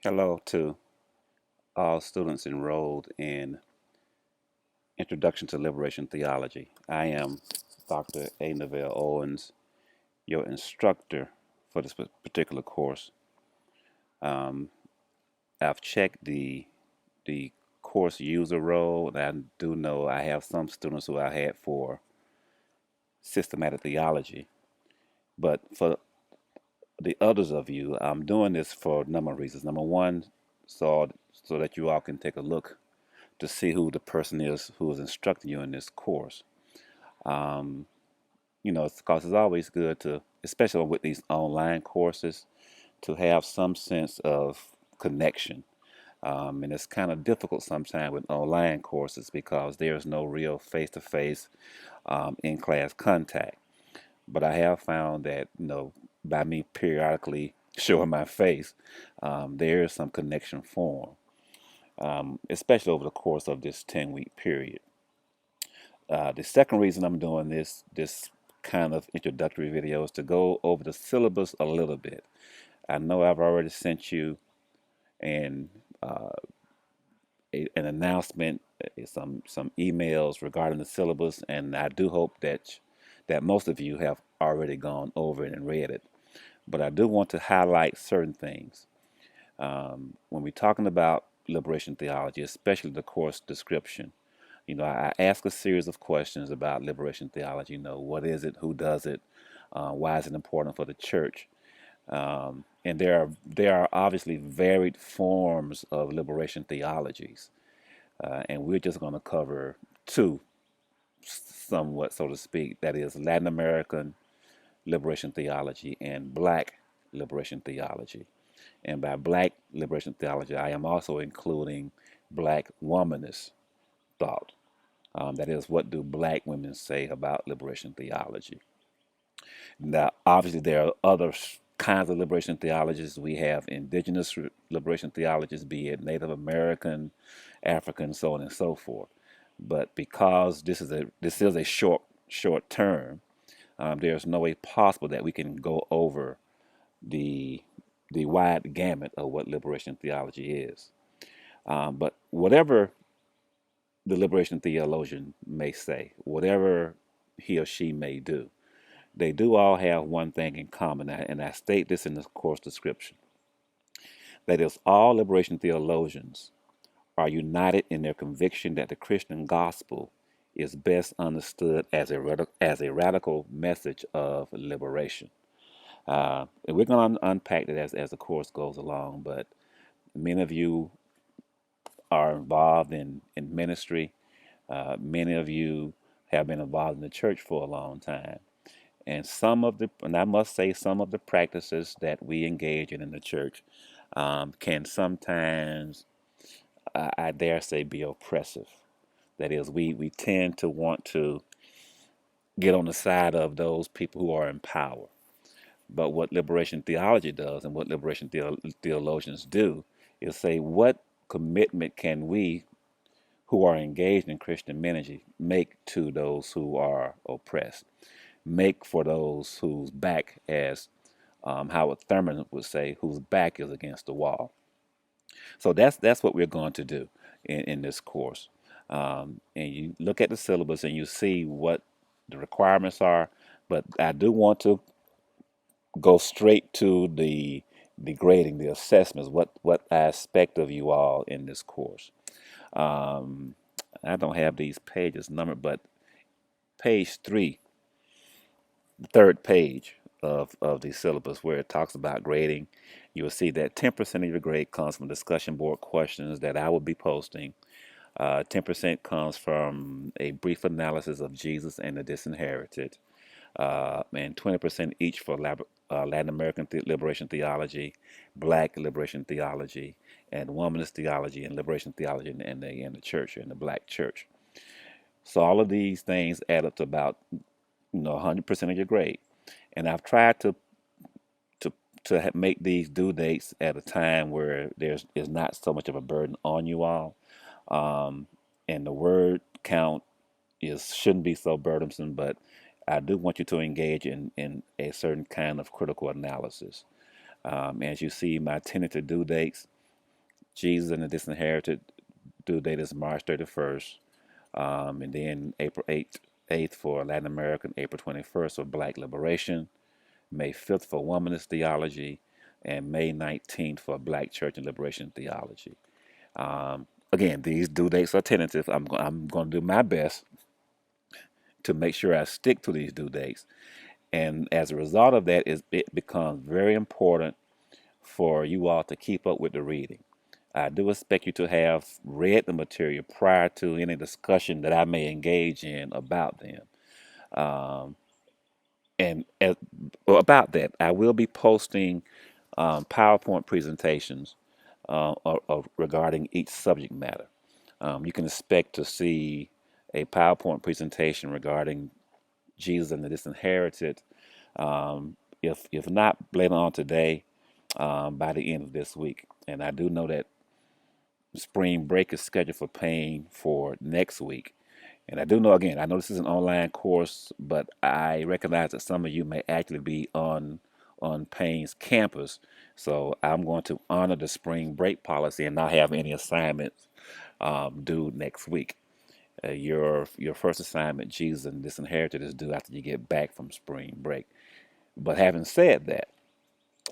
Hello to all students enrolled in Introduction to Liberation Theology. I am Dr. A. Neville Owens, your instructor for this particular course. Um, I've checked the course user role, and I do know I have some students who I had for systematic theology. But for the others of you, I'm doing this for a number of reasons. Number one, so that you all can take a look to see who the person is who is instructing you in this course. Um, because it's always good to, especially with these online courses, to have some sense of connection. And it's kind of difficult sometimes with online courses because there's no real face-to-face in-class contact. But I have found that, by me periodically showing my face, there is some connection formed, especially over the course of this 10-week period. The second reason I'm doing this kind of introductory video is to go over the syllabus a little bit. I know I've already sent you an an announcement, some emails regarding the syllabus, and I do hope that most of you have already gone over it and read it. But I do want to highlight certain things. When we're talking about liberation theology, especially the course description, I ask a series of questions about liberation theology. What is it? Who does it? Why is it important for the church? And there are obviously varied forms of liberation theologies, and we're just going to cover two, somewhat, so to speak. That is Latin American liberation theology and Black liberation theology. And by Black liberation theology, I am also including Black womanist thought. That is, what do Black women say about liberation theology? Now, obviously, there are other kinds of liberation theologies. We have indigenous liberation theologies, be it Native American, African, so on and so forth. But because this is a short term, there's no way possible that we can go over the the wide gamut of what liberation theology is. But whatever the liberation theologian may say, whatever he or she may do, they do all have one thing in common, and I state this in the course description. That is, all liberation theologians are united in their conviction that the Christian gospel is best understood as a radical message of liberation. And we're going to unpack it as the course goes along, but many of you are involved in ministry. Many of you have been involved in the church for a long time. And I must say, some of the practices that we engage in the church can sometimes, I dare say, be oppressive. That is, we tend to want to get on the side of those people who are in power. But what liberation theology does and what liberation theologians do is say, what commitment can we who are engaged in Christian ministry make to those who are oppressed? Make for those whose back, as Howard Thurman would say, whose back is against the wall. So that's what we're going to do in this course. And you look at the syllabus and you see what the requirements are. But I do want to go straight to the grading, the assessments, what I expect of you all in this course. Um, I don't have these pages numbered, but page 3, the third page of the syllabus where it talks about grading, you will see that 10% of your grade comes from discussion board questions that I will be posting. 10% comes from a brief analysis of Jesus and the Disinherited, and 20% each for Latin American liberation theology, Black liberation theology, and womanist theology and liberation theology in the church, in the Black church. So all of these things add up to about 100% of your grade. And I've tried to make these due dates at a time where there's is not so much of a burden on you all, um, and the word count is shouldn't be so burdensome. But I do want you to engage in a certain kind of critical analysis. As you see, my tentative due dates Jesus and the Disinherited due date is March 31st. And then April 8th for Latin American, April 21st for Black Liberation, May 5th for Womanist Theology, and May 19th for Black Church and Liberation Theology. Again, these due dates are tentative. I'm going to do my best to make sure I stick to these due dates. And as a result of that, it becomes very important for you all to keep up with the reading. I do expect you to have read the material prior to any discussion that I may engage in about them. Um, and as, well, about that, I will be posting PowerPoint presentations regarding each subject matter. You can expect to see a PowerPoint presentation regarding Jesus and the Disinherited, if not later on today, by the end of this week. And I do know that spring break is scheduled for Payne for next week. And I do know, again, I know this is an online course, but I recognize that some of you may actually be on Payne's campus. So I'm going to honor the spring break policy and not have any assignments due next week. Your first assignment, Jesus and Disinherited, is due after you get back from spring break. But having said that,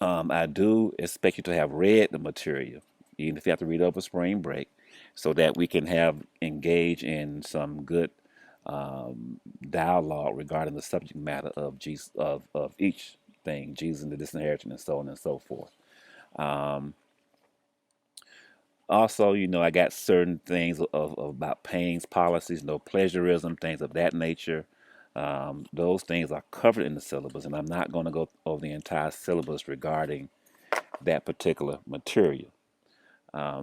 I do expect you to have read the material, even if you have to read over spring break, so that we can have engage in some good dialogue regarding the subject matter of Jesus, of each thing, Jesus and the Disinherited, and so on and so forth. Um, Also, I got certain things about Payne's policies, no plagiarism, things of that nature. Those things are covered in the syllabus, and I'm not going to go over the entire syllabus regarding that particular material.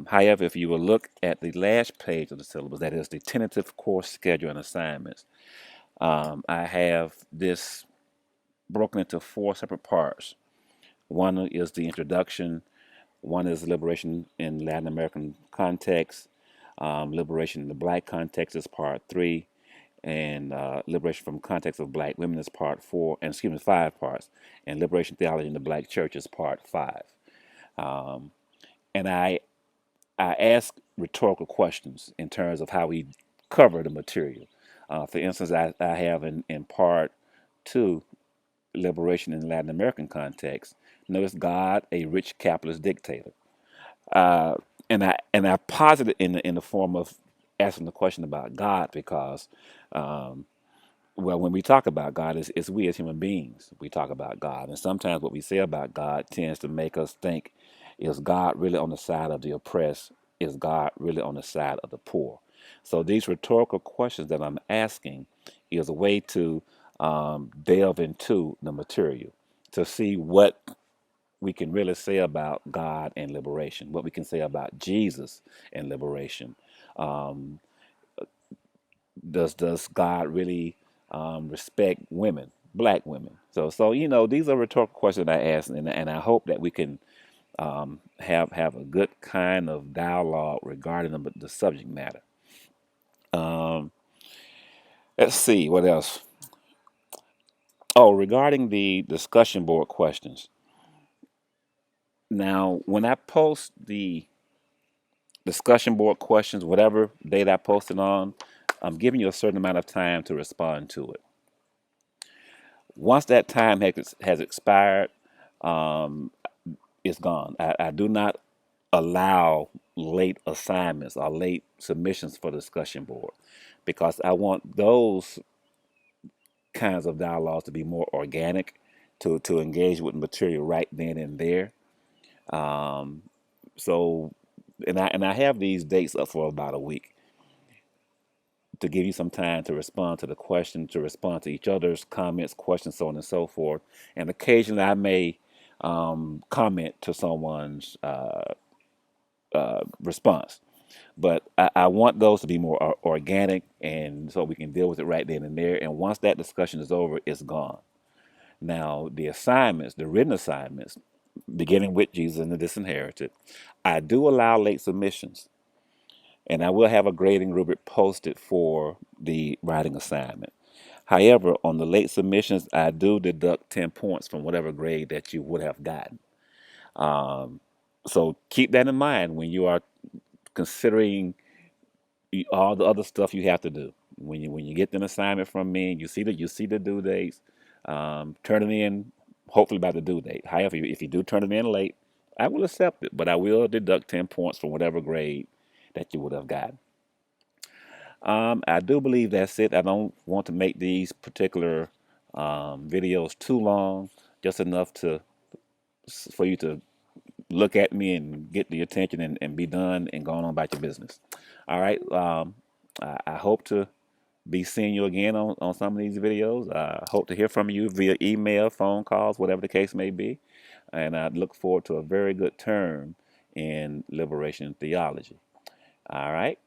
However, if you will look at the last page of the syllabus, that is the tentative course schedule and assignments, I have this broken into four separate parts. One is the introduction, one is liberation in Latin American context, liberation in the black context is part three, and liberation from context of black women is part four, and excuse me, five parts, and liberation theology in the black church is part five. Um, and I ask rhetorical questions in terms of how we cover the material. For instance, I have in part two, liberation in Latin American context. Notice God, a rich capitalist dictator. Uh, and I posit it in the form of asking the question about God because um, well, when we talk about God, it's we as human beings, we talk about God. And sometimes what we say about God tends to make us think, is God really on the side of the oppressed? Is God really on the side of the poor? So these rhetorical questions that I'm asking is a way to delve into the material, to see what we can really say about God and liberation, what we can say about Jesus and liberation. Um, does God really respect women, black women? So these are rhetorical questions I ask, and I hope that we can have a good kind of dialogue regarding the subject matter. Um, let's see what else. Oh, regarding the discussion board questions. Now, when I post the discussion board questions, whatever date I post it on, I'm giving you a certain amount of time to respond to it. Once that time has expired, um, it's gone. I do not allow late assignments or late submissions for the discussion board because I want those kinds of dialogues to be more organic, to engage with material right then and there. Um, so, and I have these dates up for about a week to give you some time to respond to the question, to respond to each other's comments, questions, so on and so forth. And occasionally I may comment to someone's response. But I want those to be more organic, and so we can deal with it right then and there. And once that discussion is over, it's gone. Now, the assignments, the written assignments, beginning with Jesus and the Disinherited, I do allow late submissions, and I will have a grading rubric posted for the writing assignment. However, on the late submissions, I do deduct 10 points from whatever grade that you would have gotten. Um, So keep that in mind when you are considering all the other stuff you have to do. When you get an assignment from me, you see the due dates, turn it in hopefully by the due date. However, if you do turn it in late, I will accept it, but I will deduct 10 points from whatever grade that you would have gotten. I do believe that's it. I don't want to make these particular videos too long, just enough for you to look at me and get the attention and be done and going on about your business. All right. I hope to be seeing you again on some of these videos. I hope to hear from you via email, phone calls, whatever the case may be. And I look forward to a very good term in liberation theology. All right.